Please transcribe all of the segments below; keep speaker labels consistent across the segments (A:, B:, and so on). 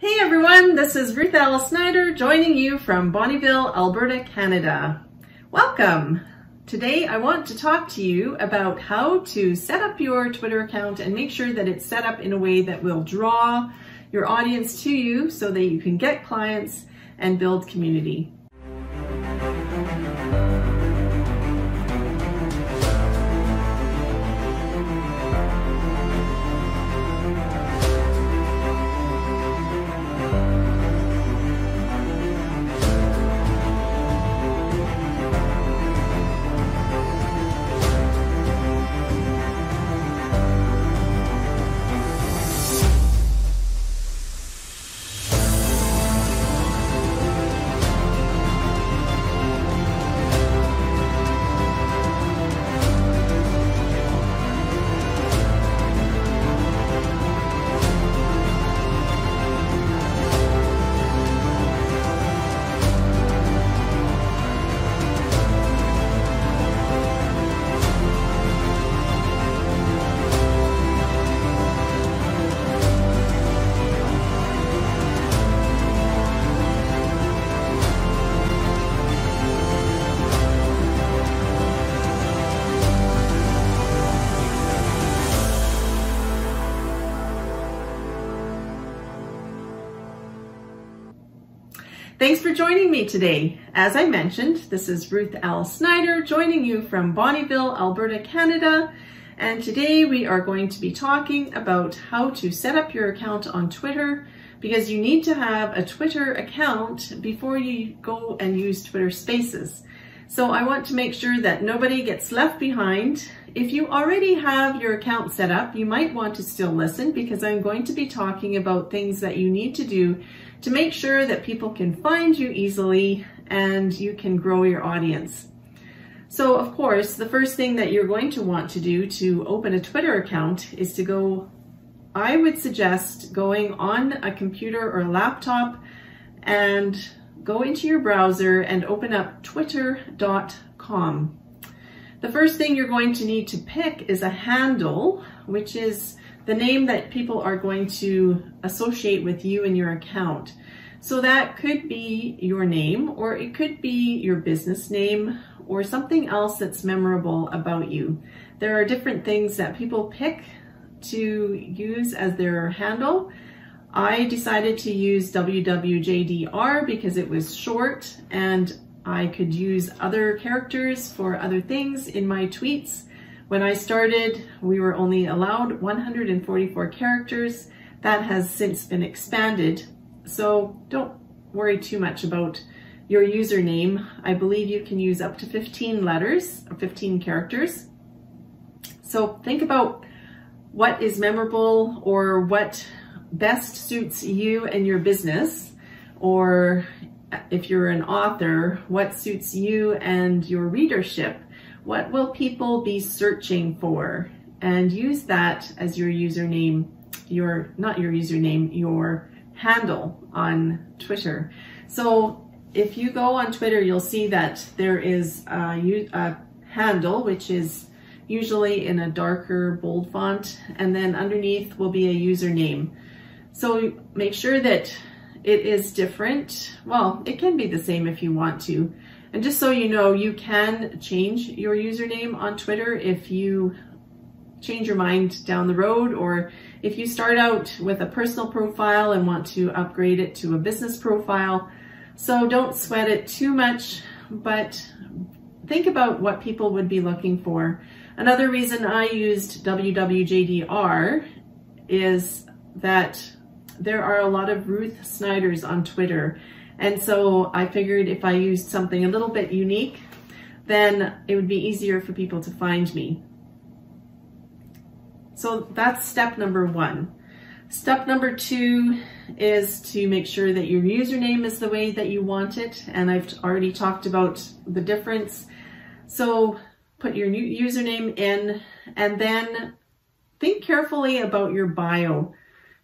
A: Hey everyone, this is Ruth L. Snyder joining you from Bonnyville, Alberta, Canada. Welcome! Today I want to talk to you about how to set up your Twitter account and make sure that it's set up in a way that will draw your audience to you so that you can get clients and build community. Thanks for joining me today. As I mentioned, this is Ruth L. Snyder joining you from Bonnyville, Alberta, Canada. And today we are going to be talking about how to set up your account on Twitter, because you need to have a Twitter account before you go and use Twitter Spaces. So I want to make sure that nobody gets left behind. If you already have your account set up, you might want to still listen, because I'm going to be talking about things that you need to do to make sure that people can find you easily and you can grow your audience. So of course, the first thing that you're going to want to do to open a Twitter account is to go, I would suggest going on a computer or a laptop and go into your browser and open up twitter.com. The first thing you're going to need to pick is a handle, which is the name that people are going to associate with you and your account. So that could be your name, or it could be your business name, or something else that's memorable about you. There are different things that people pick to use as their handle. I decided to use WWJDR because it was short and I could use other characters for other things in my tweets. When I started, we were only allowed 144 characters. That has since been expanded. So don't worry too much about your username. I believe you can use up to 15 letters or 15 characters. So think about what is memorable or what best suits you and your business, or if you're an author, what suits you and your readership. What will people be searching for? And use that as your username, your handle on Twitter. So if you go on Twitter, you'll see that there is a handle, which is usually in a darker bold font, and then underneath will be a username. So make sure that it is different. Well, it can be the same if you want to. And just so you know, you can change your username on Twitter if you change your mind down the road, or if you start out with a personal profile and want to upgrade it to a business profile. So don't sweat it too much, but think about what people would be looking for. Another reason I used WWJDR is that there are a lot of Ruth Snyders on Twitter. And so I figured if I used something a little bit unique, then it would be easier for people to find me. So that's step number one. Step number two is to make sure that your username is the way that you want it. And I've already talked about the difference. So put your new username in, and then think carefully about your bio,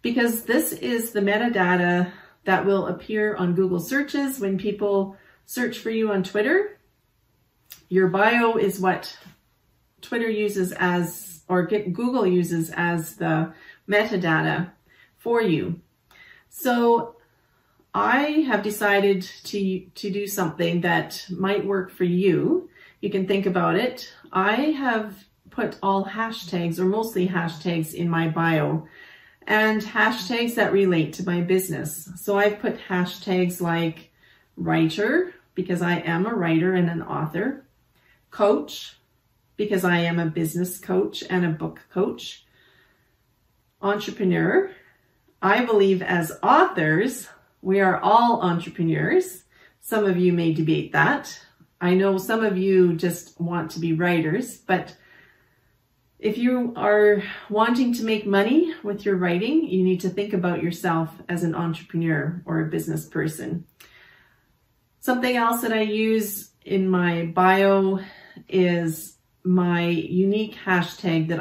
A: because this is the metadata that will appear on Google searches when people search for you on Twitter. Your bio is what Twitter uses as, or Google uses as the metadata for you. So I have decided to do something that might work for you. You can think about it. I have put all hashtags, or mostly hashtags, in my bio, and hashtags that relate to my business. So I've put hashtags like writer, because I am a writer and an author, coach, because I am a business coach and a book coach, entrepreneur. I believe as authors, we are all entrepreneurs. Some of you may debate that. I know some of you just want to be writers, but if you are wanting to make money with your writing, you need to think about yourself as an entrepreneur or a business person. Something else that I use in my bio is my unique hashtag that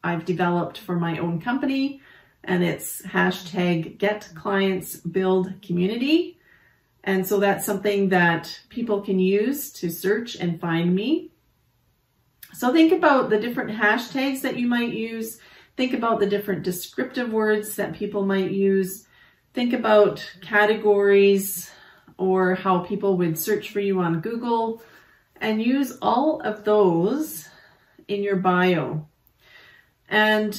A: I've developed for my own company, and it's hashtag Get Clients Build Community. And so that's something that people can use to search and find me. So think about the different hashtags that you might use. Think about the different descriptive words that people might use. Think about categories or how people would search for you on Google, and use all of those in your bio. And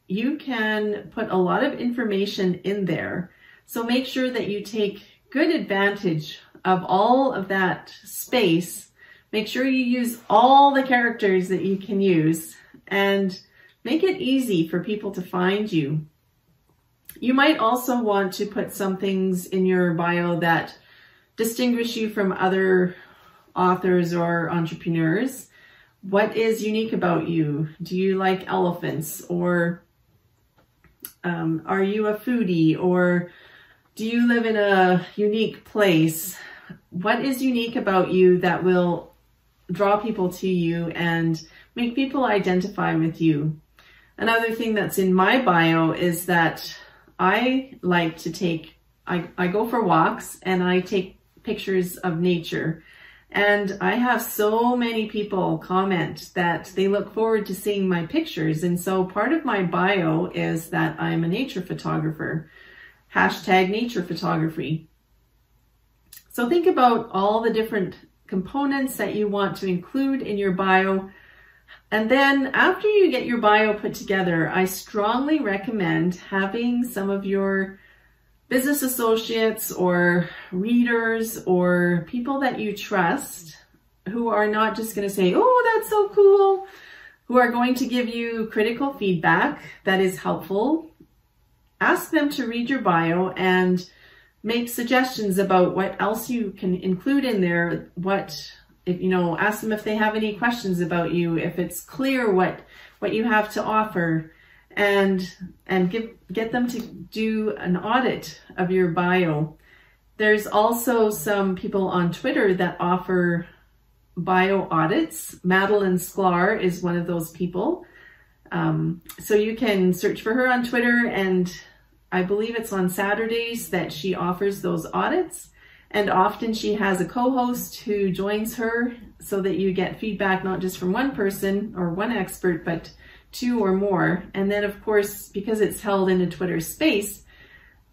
A: you can put a lot of information in there. So make sure that you take good advantage of all of that space. Make sure you use all the characters that you can use, and make it easy for people to find you. You might also want to put some things in your bio that distinguish you from other authors or entrepreneurs. What is unique about you? Do you like elephants? Or are you a foodie? Or do you live in a unique place? What is unique about you that will draw people to you and make people identify with you? Another thing that's in my bio is that I like to I go for walks and I take pictures of nature. And I have so many people comment that they look forward to seeing my pictures. And so part of my bio is that I'm a nature photographer. Hashtag nature photography. So think about all the different components that you want to include in your bio. And then after you get your bio put together, I strongly recommend having some of your business associates or readers or people that you trust, who are not just going to say, oh, that's so cool, who are going to give you critical feedback that is helpful. Ask them to read your bio and make suggestions about what else you can include in there. Ask them if they have any questions about you, if it's clear what you have to offer, and get them to do an audit of your bio. There's also some people on Twitter that offer bio audits. Madeline Sklar is one of those people. So you can search for her on Twitter, and I believe it's on Saturdays that she offers those audits. And often she has a co-host who joins her so that you get feedback not just from one person or one expert, but two or more. And then of course, because it's held in a Twitter space,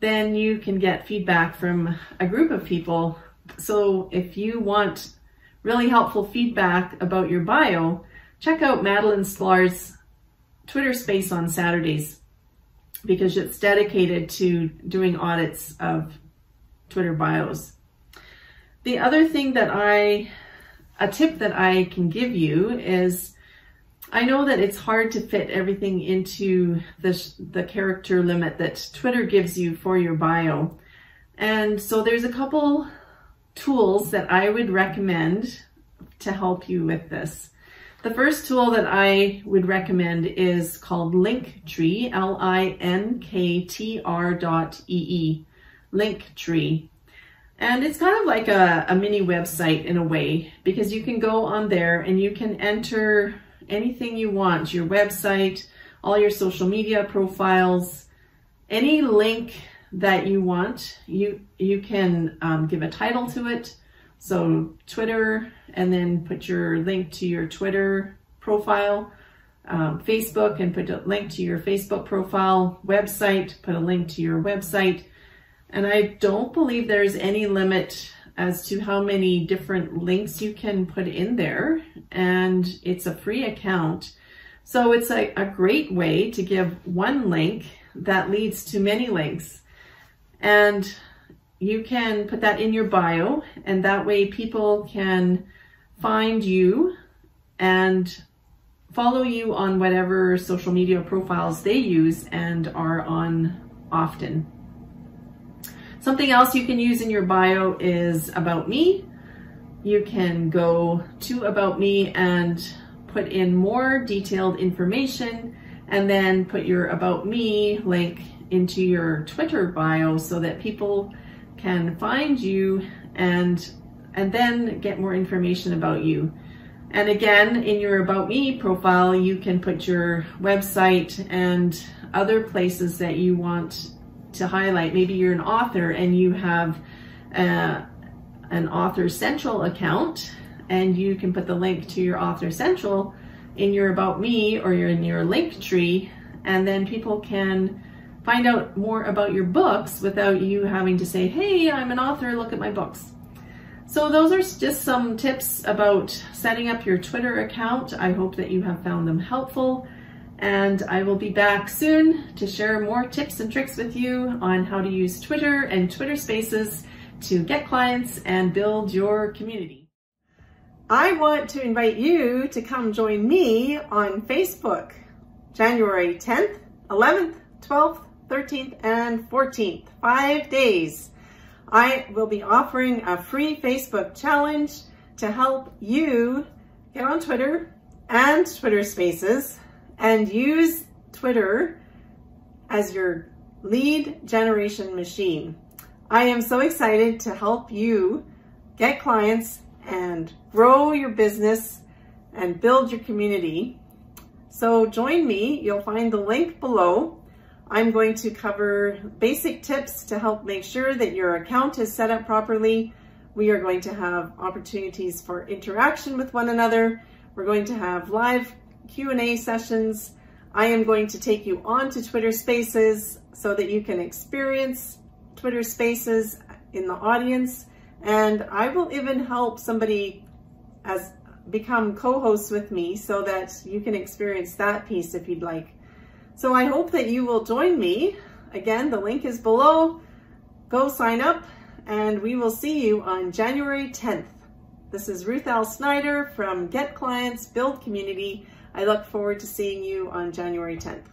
A: then you can get feedback from a group of people. So if you want really helpful feedback about your bio, check out Madeline Sklar's Twitter space on Saturdays, because it's dedicated to doing audits of Twitter bios. The other thing a tip that I can give you is, I know that it's hard to fit everything into the character limit that Twitter gives you for your bio. And so there's a couple tools that I would recommend to help you with this. The first tool that I would recommend is called Linktr.ee, Linktr.ee, Linktree. And it's kind of like a mini website in a way, because you can go on there and you can enter anything you want, your website, all your social media profiles, any link that you want. You can give a title to it. So Twitter, and then put your link to your Twitter profile. Facebook and put a link to your Facebook profile, website, put a link to your website. And I don't believe there's any limit as to how many different links you can put in there. And it's a free account. So it's a great way to give one link that leads to many links. And you can put that in your bio, and that way people can find you and follow you on whatever social media profiles they use and are on often. Something else you can use in your bio is About Me. You can go to About Me and put in more detailed information, and then put your About Me link into your Twitter bio so that people can find you and then get more information about you. And again, in your About Me profile, you can put your website and other places that you want to highlight. Maybe you're an author and you have an Author Central account, and you can put the link to your Author Central in your About Me or in your Linktree, and then people can find out more about your books without you having to say, hey, I'm an author, look at my books. So those are just some tips about setting up your Twitter account. I hope that you have found them helpful, and I will be back soon to share more tips and tricks with you on how to use Twitter and Twitter Spaces to get clients and build your community. I want to invite you to come join me on Facebook, January 10th, 11th, 12th, 13th, and 14th, 5 days. I will be offering a free Facebook challenge to help you get on Twitter and Twitter Spaces and use Twitter as your lead generation machine. I am so excited to help you get clients and grow your business and build your community. So join me. You'll find the link below. I'm going to cover basic tips to help make sure that your account is set up properly. We are going to have opportunities for interaction with one another. We're going to have live Q&A sessions. I am going to take you on to Twitter Spaces so that you can experience Twitter Spaces in the audience. And I will even help somebody become co-hosts with me so that you can experience that piece if you'd like. So I hope that you will join me. Again, the link is below. Go sign up, and we will see you on January 10th. This is Ruth L. Snyder from Get Clients, Build Community. I look forward to seeing you on January 10th.